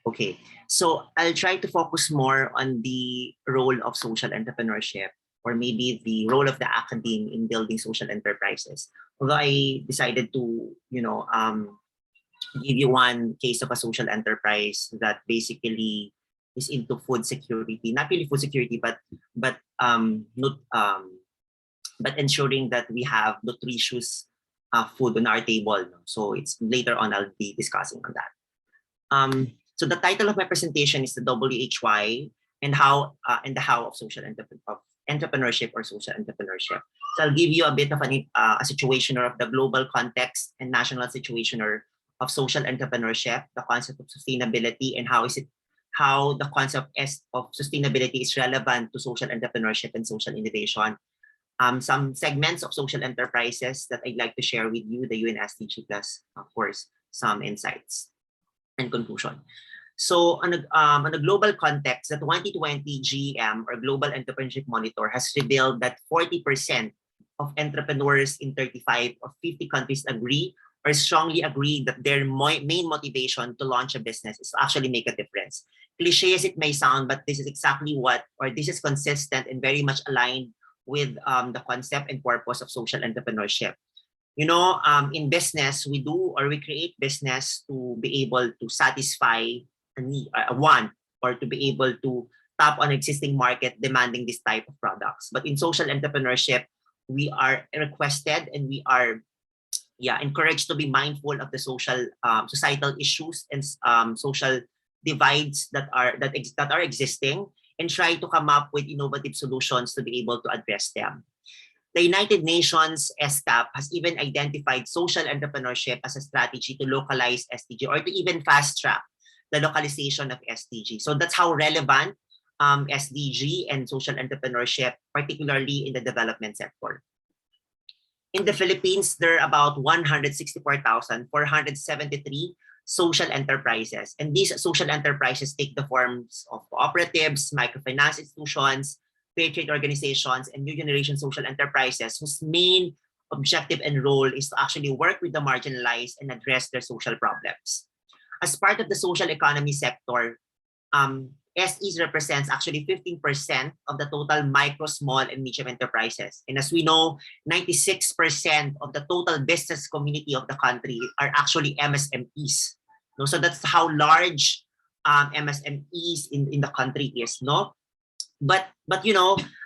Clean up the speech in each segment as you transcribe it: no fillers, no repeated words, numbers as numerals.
Okay, so I'll try to focus more on the role of social entrepreneurship, or maybe the role of the academe in building social enterprises. Although I decided to, give you one case of a social enterprise that basically is into food security, not really food security, but ensuring that we have nutritious food on our table. So it's later on I'll be discussing on that. So the title of my presentation is the WHY and the how of social entrepreneurship or social entrepreneurship. So I'll give you a bit of a situationer of the global context and national situationer of social entrepreneurship, the concept of sustainability, and how the concept of sustainability is relevant to social entrepreneurship and social innovation. Some segments of social enterprises that I'd like to share with you, the UNSDG, plus of course some insights and conclusion. So on a global context, the 2020 GEM or Global Entrepreneurship Monitor has revealed that 40% of entrepreneurs in 35 of 50 countries agree or strongly agree that their main motivation to launch a business is to actually make a difference. Cliche as it may sound, but this is exactly this is consistent and very much aligned with the concept and purpose of social entrepreneurship. In business, we create business to be able to satisfy a need, a want, or to be able to tap on existing market demanding this type of products. But in social entrepreneurship, we are requested and we are encouraged to be mindful of the societal issues and social divides that are existing, and try to come up with innovative solutions to be able to address them. The United Nations SCAP has even identified social entrepreneurship as a strategy to localize SDG or to even fast track the localization of SDG. So that's how relevant SDG and social entrepreneurship, particularly in the development sector. In the Philippines, there are about 164,473 social enterprises. And these social enterprises take the forms of cooperatives, microfinance institutions, fair trade organizations, and new generation social enterprises whose main objective and role is to actually work with the marginalized and address their social problems. As part of the social economy sector, SEs represents actually 15% of the total micro, small, and medium enterprises. And as we know, 96% of the total business community of the country are actually MSMEs. No? So that's how large MSMEs in the country is. No? But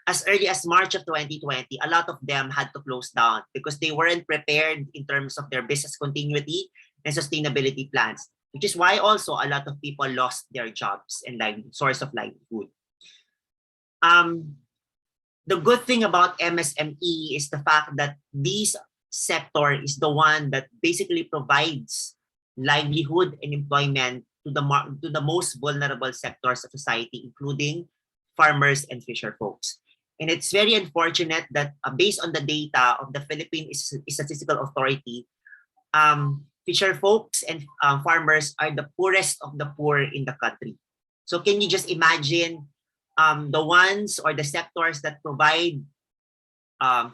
as early as March of 2020, a lot of them had to close down because they weren't prepared in terms of their business continuity and sustainability plans, which is why also a lot of people lost their jobs and source of livelihood. The good thing about MSME is the fact that this sector is the one that basically provides livelihood and employment to the most vulnerable sectors of society, including farmers and fisher folks. And it's very unfortunate that based on the data of the Philippine Statistical Authority, fisher folks and farmers are the poorest of the poor in the country. So can you just imagine the ones or the sectors that provide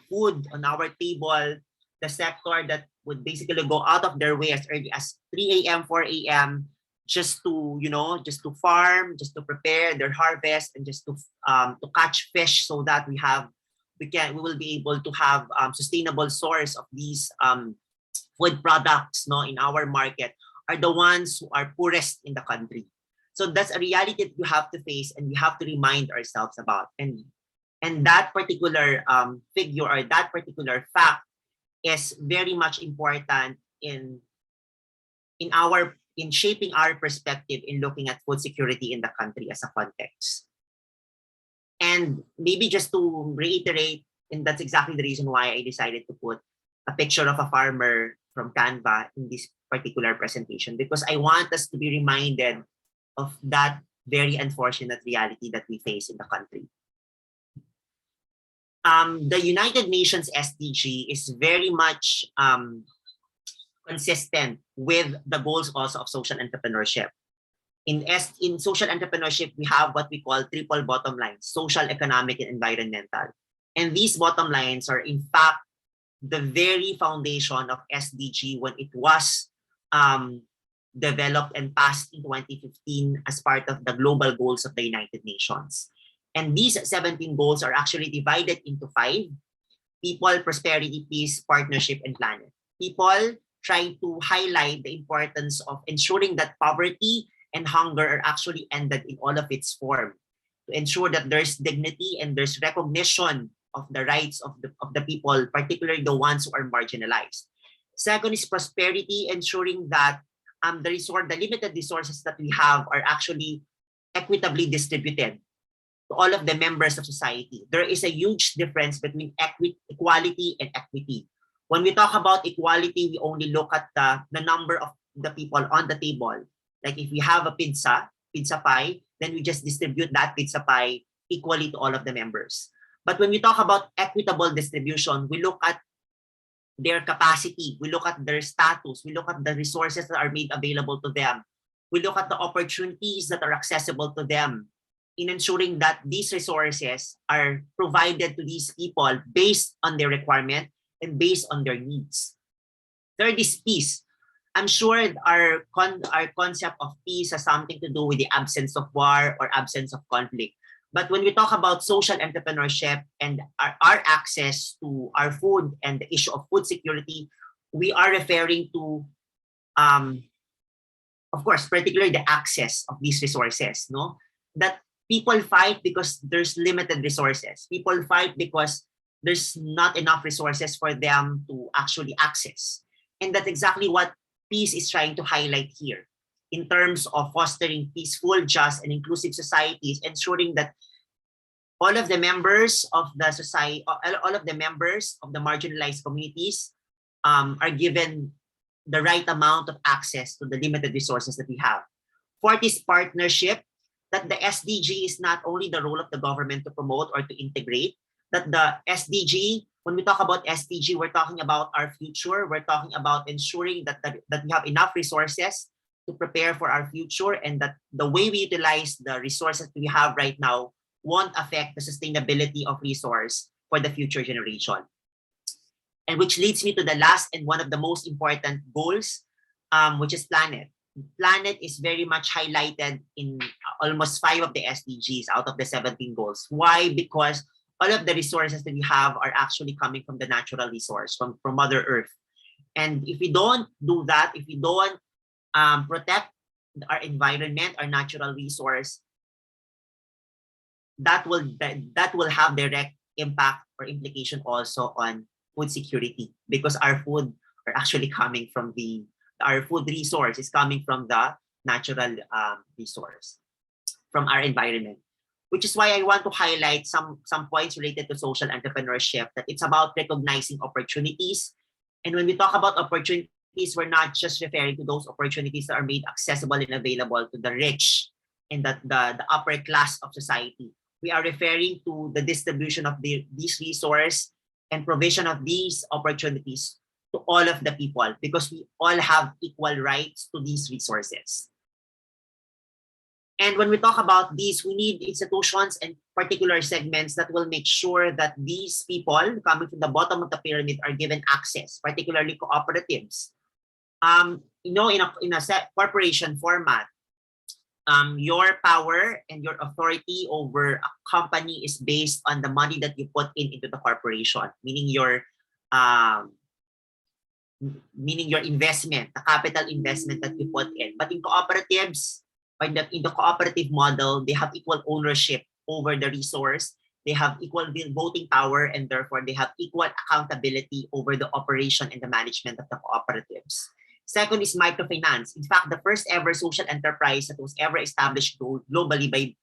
food on our table, the sector that would basically go out of their way as early as 3 a.m., 4 a.m., just to farm, just to prepare their harvest, and just to catch fish so that we will be able to have sustainable source of these food products in our market, are the ones who are poorest in the country. So that's a reality that you have to face and we have to remind ourselves about. And that particular figure or that particular fact is very much important in shaping our perspective in looking at food security in the country as a context. And maybe just to reiterate, and that's exactly the reason why I decided to put a picture of a farmer from Canva in this particular presentation, because I want us to be reminded of that very unfortunate reality that we face in the country. The United Nations SDG is very much consistent with the goals also of social entrepreneurship. In social entrepreneurship, we have what we call triple bottom lines: social, economic, and environmental. And these bottom lines are in fact the very foundation of SDG when it was developed and passed in 2015 as part of the global goals of the United Nations. And these 17 goals are actually divided into 5: people, prosperity, peace, partnership, and planet. People trying to highlight the importance of ensuring that poverty and hunger are actually ended in all of its form, to ensure that there's dignity and there's recognition of the rights of the people, particularly the ones who are marginalized. Second is prosperity, ensuring that the limited resources that we have are actually equitably distributed to all of the members of society. There is a huge difference between equality and equity. When we talk about equality, we only look at the number of the people on the table. Like if we have a pizza pie, then we just distribute that pizza pie equally to all of the members. But when we talk about equitable distribution, we look at their capacity, we look at their status, we look at the resources that are made available to them, we look at the opportunities that are accessible to them, in ensuring that these resources are provided to these people based on their requirement and based on their needs. Third is peace. I'm sure our concept of peace has something to do with the absence of war or absence of conflict. But when we talk about social entrepreneurship and our access to our food and the issue of food security, we are referring to, of course, particularly the access of these resources, no? That people fight because there's limited resources. People fight because there's not enough resources for them to actually access. And that's exactly what peace is trying to highlight here, in terms of fostering peaceful, just, and inclusive societies, ensuring that all of the members of the society, all of the members of the marginalized communities are given the right amount of access to the limited resources that we have. Fourth is partnership, that the SDG is not only the role of the government to promote or to integrate, that the SDG, when we talk about SDG, we're talking about our future. We're talking about ensuring that we have enough resources to prepare for our future, and that the way we utilize the resources we have right now won't affect the sustainability of resource for the future generation. And which leads me to the last and one of the most important goals, which is planet. Planet is very much highlighted in almost 5 of the SDGs out of the 17 goals. Why? Because all of the resources that we have are actually coming from the natural resource, from Mother Earth. And if we don't do that, if we don't protect our environment, our natural resource, that will have direct impact or implication also on food security, because our food are actually coming from our food resource is coming from the natural resource, from our environment. Which is why I want to highlight some points related to social entrepreneurship, that it's about recognizing opportunities. And when we talk about opportunities, we're not just referring to those opportunities that are made accessible and available to the rich and the upper class of society. We are referring to the distribution of these resources and provision of these opportunities to all of the people, because we all have equal rights to these resources. And when we talk about these, we need institutions and particular segments that will make sure that these people coming from the bottom of the pyramid are given access, particularly cooperatives. In a corporation format, your power and your authority over a company is based on the money that you put into the corporation, meaning your investment, the capital investment that you put in. But in cooperatives, in the cooperative model, they have equal ownership over the resource. They have equal voting power, and therefore they have equal accountability over the operation and the management of the cooperatives. Second is microfinance. In fact, the first ever social enterprise that was ever established globally by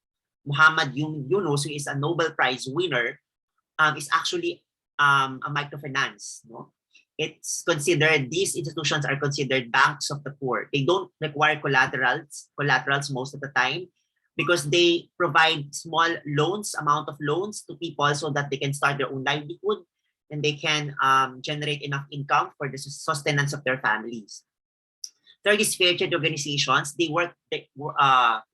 Muhammad Yunus, who is a Nobel Prize winner, is actually a microfinance. No? It's considered, these institutions are considered banks of the poor. They don't require collaterals most of the time, because they provide small loans, amount of loans to people so that they can start their own livelihood and they can generate enough income for the sustenance of their families. Third is fair trade organizations. They work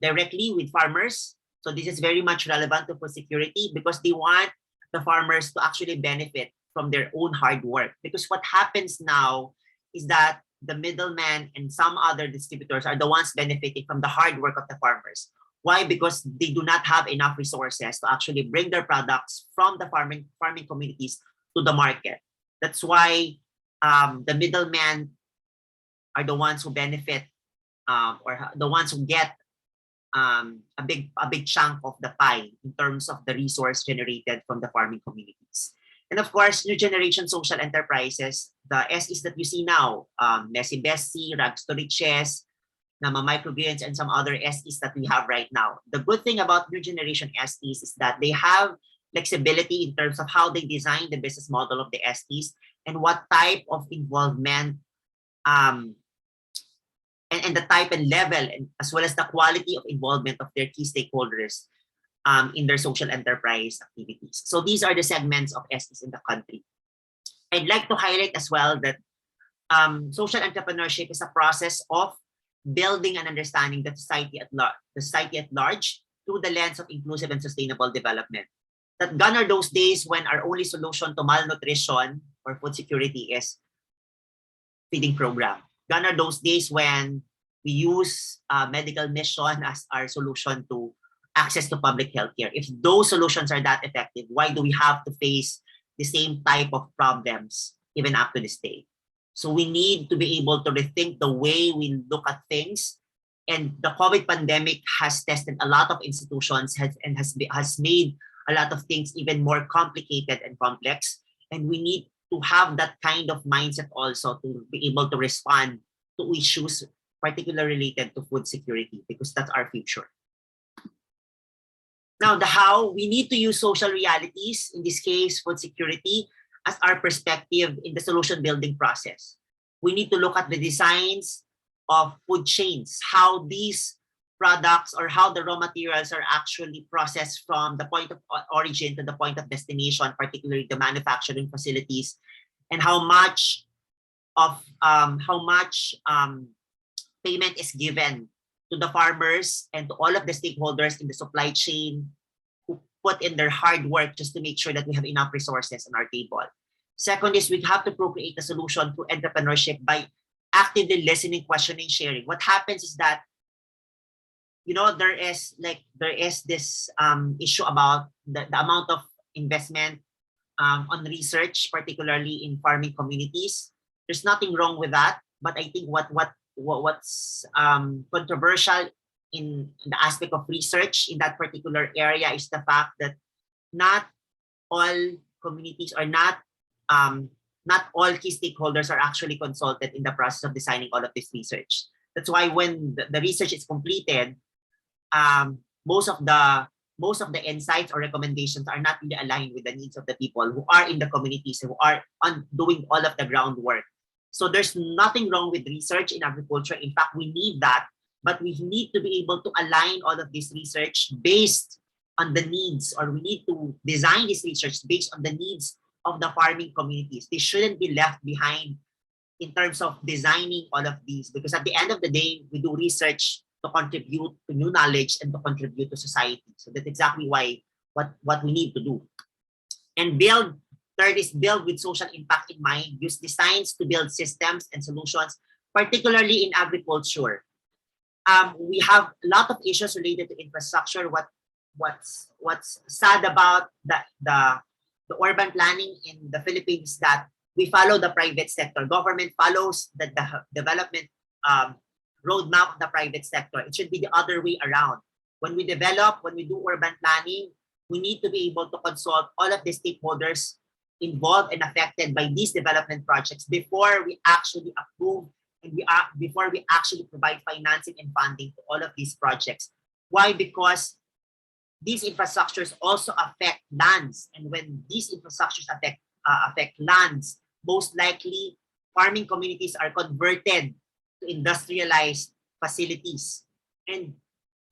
directly with farmers. So this is very much relevant to food security, because they want the farmers to actually benefit from their own hard work. Because what happens now is that the middleman and some other distributors are the ones benefiting from the hard work of the farmers. Why? Because they do not have enough resources to actually bring their products from the farming communities to the market. That's why the middlemen are the ones who benefit or the ones who get a big chunk of the pie in terms of the resource generated from the farming communities. And of course, new generation social enterprises, the SEs that you see now, Messy Bessie, Rags to Riches, Nama Microgreens, and some other SEs that we have right now. The good thing about new generation SEs is that they have flexibility in terms of how they design the business model of the SEs and what type of involvement and the type and level, and as well as the quality of involvement of their key stakeholders in their social enterprise activities. So these are the segments of SEs in the country. I'd like to highlight as well that social entrepreneurship is a process of building and understanding the society at large through the lens of inclusive and sustainable development. That gone are those days when our only solution to malnutrition or food security is feeding program. Gone are those days when we use medical mission as our solution to access to public health care. If those solutions are that effective, why do we have to face the same type of problems even up to this day? So we need to be able to rethink the way we look at things. And the COVID pandemic has tested a lot of institutions and has made a lot of things even more complicated and complex. And we need to have that kind of mindset also to be able to respond to issues particularly related to food security, because that's our future. Now, the how, we need to use social realities, in this case, food security, as our perspective in the solution building process. We need to look at the designs of food chains, how these products or how the raw materials are actually processed from the point of origin to the point of destination, particularly the manufacturing facilities, and how much payment is given to the farmers and to all of the stakeholders in the supply chain who put in their hard work just to make sure that we have enough resources on our table. Second is we have to procreate a solution to entrepreneurship by actively listening, questioning, sharing. What happens is that, you know, there is this issue about the amount of investment on research, particularly in farming communities. There's nothing wrong with that, but I think what's controversial in the aspect of research in that particular area is the fact that not all communities or not all key stakeholders are actually consulted in the process of designing all of this research. That's why when the research is completed, most of the insights or recommendations are not really aligned with the needs of the people who are in the communities, who are doing all of the groundwork. So there's nothing wrong with research in agriculture. In fact, we need that, but we need to be able to align all of this research based on the needs, or we need to design this research based on the needs of the farming communities. They shouldn't be left behind in terms of designing all of these, because at the end of the day, we do research to contribute to new knowledge and to contribute to society. So that's exactly why what we need to do. And third is build with social impact in mind. Use designs to build systems and solutions, particularly in agriculture. We have a lot of issues related to infrastructure. What's sad about the urban planning in the Philippines, that we follow the private sector. Government follows the development roadmap of the private sector. It should be the other way around. When we do urban planning, we need to be able to consult all of the stakeholders involved and affected by these development projects before we actually approve and before we actually provide financing and funding to all of these projects. Why? Because these infrastructures also affect lands, and when these infrastructures affect lands, most likely farming communities are converted to industrialized facilities. And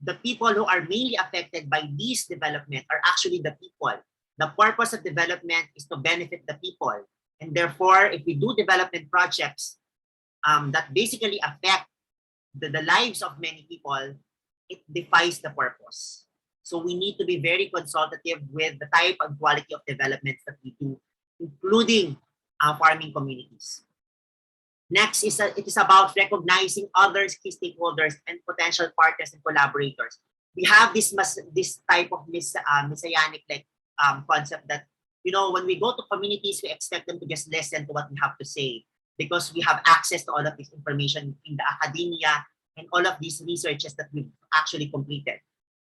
the people who are mainly affected by these development are actually the people. The purpose of development is to benefit the people. And therefore, if we do development projects that basically affect the lives of many people, it defies the purpose. So we need to be very consultative with the type and quality of developments that we do, including farming communities. Next is it is about recognizing others, key stakeholders, and potential partners and collaborators. We have this type of messianic concept that, you know, when we go to communities, we expect them to just listen to what we have to say because we have access to all of this information in the academia and all of these researches that we've actually completed.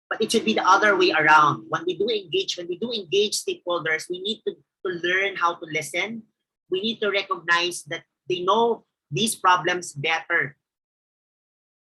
But it should be the other way around. When we do engage stakeholders, we need to learn how to listen. We need to recognize that they know these problems better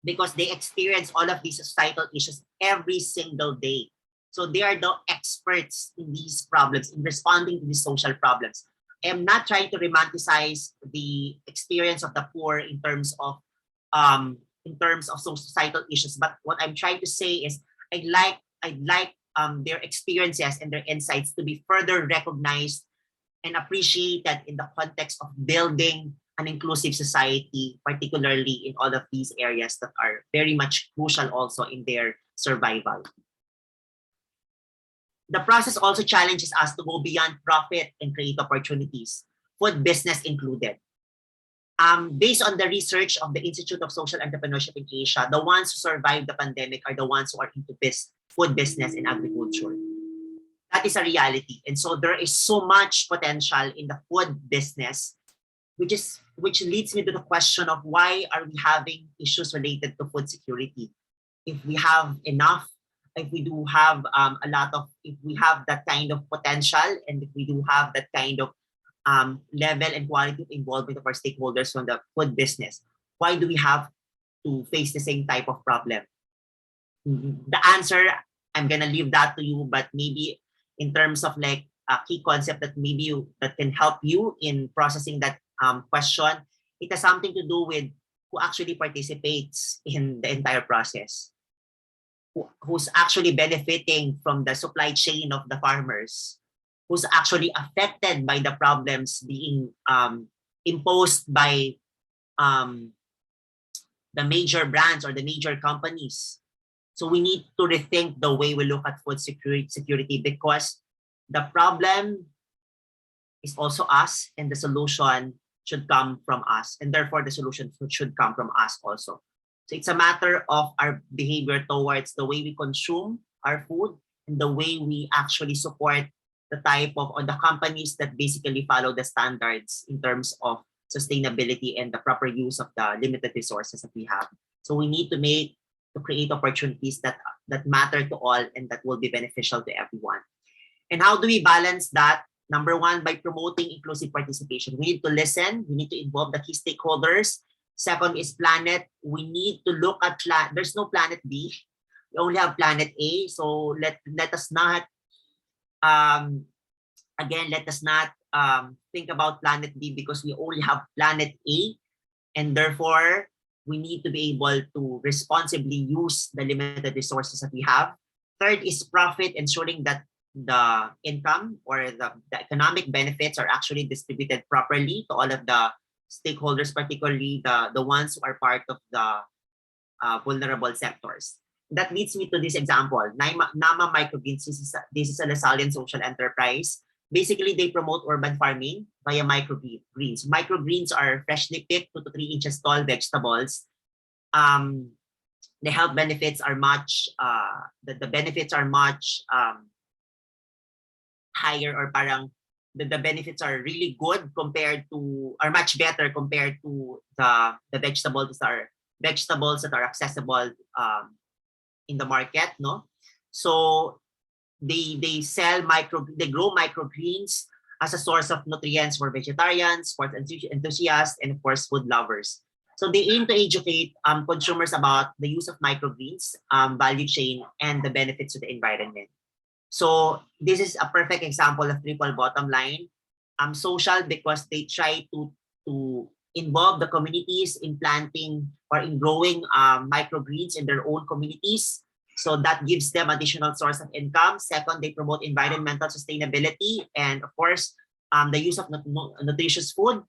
because they experience all of these societal issues every single day. So they are the experts in these problems, in responding to these social problems. I am not trying to romanticize the experience of the poor in terms of societal issues, but what I'm trying to say is I'd like their experiences and their insights to be further recognized and appreciated in the context of building an inclusive society, particularly in all of these areas that are very much crucial also in their survival. The process also challenges us to go beyond profit and create opportunities, food business included. Based on the research of the Institute of Social Entrepreneurship in Asia, the ones who survive the pandemic are the ones who are into food business and agriculture. That is a reality. And so there is so much potential in the food business, which leads me to the question of why are we having issues related to food security? If we have enough, if we do have if we have that kind of potential, and if we do have that kind of level and quality of involvement of our stakeholders on the food business, why do we have to face the same type of problem? The answer, I'm gonna leave that to you, but maybe in terms of like a key concept that that can help you in processing that question, it has something to do with who actually participates in the entire process, who's actually benefiting from the supply chain of the farmers, who's actually affected by the problems being imposed by the major brands or the major companies. So we need to rethink the way we look at food security because the problem is also us and the solution should come from us, and therefore the solution should come from us also. So it's a matter of our behavior towards the way we consume our food and the way we actually support the type of, or the companies that basically follow the standards in terms of sustainability and the proper use of the limited resources that we have. So we need to create opportunities that matter to all and that will be beneficial to everyone. And how do we balance that? Number one, by promoting inclusive participation. We need to listen. We need to involve the key stakeholders. Second is planet. We need to look at there's no planet B. We only have planet A. So let us not think about planet B because we only have planet A, and therefore we need to be able to responsibly use the limited resources that we have. Third is profit, ensuring that the income or the economic benefits are actually distributed properly to all of the stakeholders, particularly the ones who are part of the vulnerable sectors. That leads me to this example. Nama Microgreens, this is a Lasallian Social Enterprise. Basically, they promote urban farming via microgreens. Microgreens are freshly picked 2 to 3 inches tall vegetables. The health benefits are much, the benefits are much higher, or parang the benefits are really good are much better compared to the vegetables that are accessible in the market, no? So they grow microgreens as a source of nutrients for vegetarians, sports enthusiasts, and of course food lovers. So they aim to educate consumers about the use of microgreens, value chain, and the benefits to the environment. So this is a perfect example of triple bottom line. Social because they try to involve the communities in planting or in growing microgreens in their own communities. So that gives them additional source of income. Second, they promote environmental sustainability and of course, the use of nutritious food.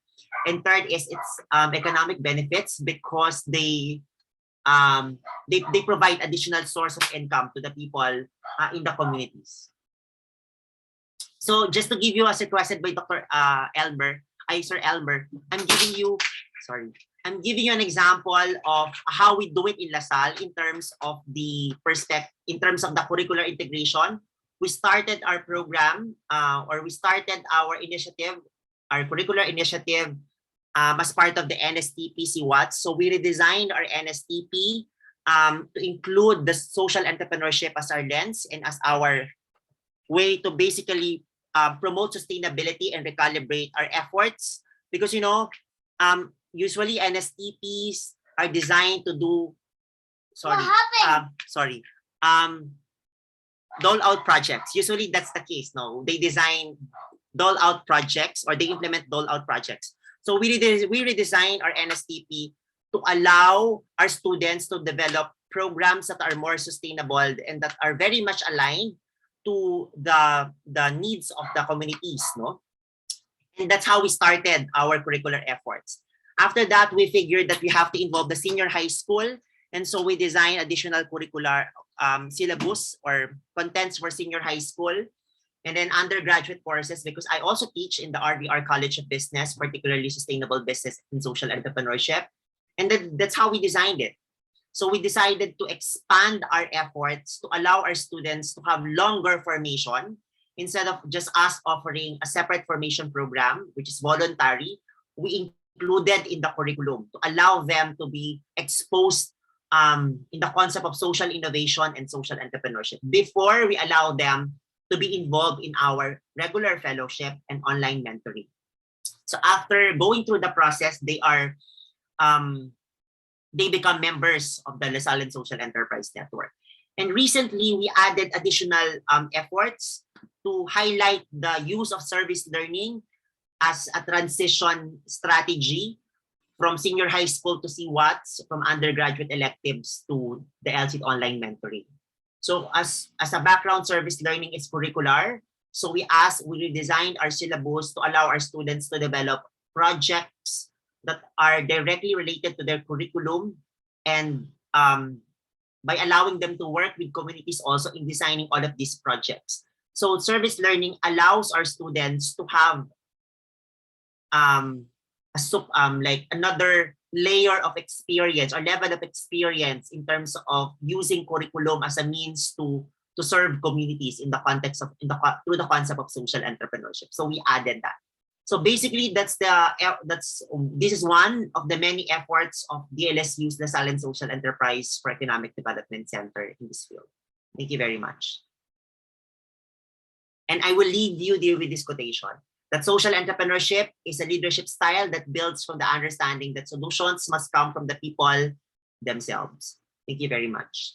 And third is its economic benefits because they provide additional source of income to the people in the communities. So just to give you, as requested by Sir Elmer, I'm giving you sorry. I'm giving you an example of how we do it in LaSalle in terms of the in terms of the curricular integration. We started our program, or we started our initiative, our curricular initiative, as part of the NSTP-CWTS. So we redesigned our NSTP to include the social entrepreneurship as our lens and as our way to basically promote sustainability and recalibrate our efforts. Because, you know, usually NSTPs are designed to do, dole out projects. Usually that's the case, no? They design dole out projects or they implement dole out projects. So we redesigned our NSTP to allow our students to develop programs that are more sustainable and that are very much aligned to the needs of the communities, no? And that's how we started our curricular efforts. After that, we figured that we have to involve the senior high school. And so we designed additional curricular syllabus or contents for senior high school. And then undergraduate courses, because I also teach in the RVR College of Business, particularly sustainable business and social entrepreneurship. And then that's how we designed it. So we decided to expand our efforts to allow our students to have longer formation instead of just us offering a separate formation program, which is voluntary. We included in the curriculum to allow them to be exposed in the concept of social innovation and social entrepreneurship before we allow them to be involved in our regular fellowship and online mentoring. So after going through the process, they become members of the Lasallian Social Enterprise Network. And recently, we added additional efforts to highlight the use of service learning as a transition strategy from senior high school to CWTS, from undergraduate electives to the LSEED online mentoring. So as a background, service learning is curricular. So we redesigned our syllabus to allow our students to develop projects that are directly related to their curriculum, and by allowing them to work with communities also in designing all of these projects. So service learning allows our students to have like another layer of experience or level of experience in terms of using curriculum as a means to serve communities in the context of through the concept of social entrepreneurship. So we added that. So basically, this is one of the many efforts of DLSU's Lasallian Social Enterprise for Economic Development Center in this field. Thank you very much. And I will leave you there with this quotation, that social entrepreneurship is a leadership style that builds from the understanding that solutions must come from the people themselves. Thank you very much.